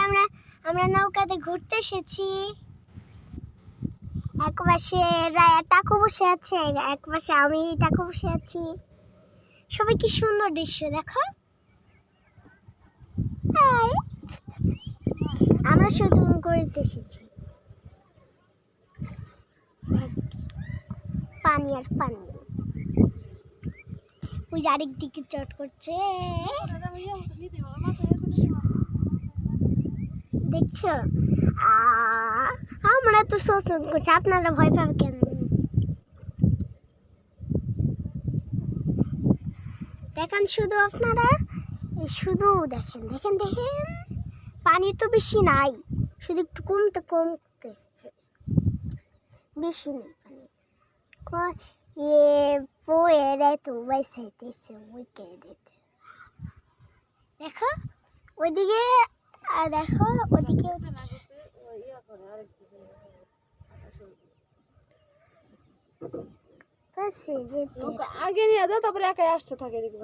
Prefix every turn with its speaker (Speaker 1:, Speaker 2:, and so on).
Speaker 1: আমরা আমরা নৌকাতে ঘুরতে এসেছি। এক পাশে রায়া টাকু বসে আছে, এক পাশে আমি টাকু বসে আছি। সবাই কি সুন্দর দৃশ্য দেখো। হাই, আমরা শুধু ঘুরতে এসেছি। পানি আর পানি। ওই যে আরেক দিকে চট করছে, দেখছো? আমরা তো শোষণ করছি, আপনারা ভয় পাবে কেন? দেখেন শুধু আপনারা, শুধু দেখেন দেখেন দেখেন, পানি তো বেশি নাই, শুধু একটু কমতেছে, বেশি নেই পানি। দেখো ওইদিকে, আর দেখো ওদিকে।
Speaker 2: আগে নিয়ে যাও, তারপরে একাই আসতে থাকে।
Speaker 1: দেখে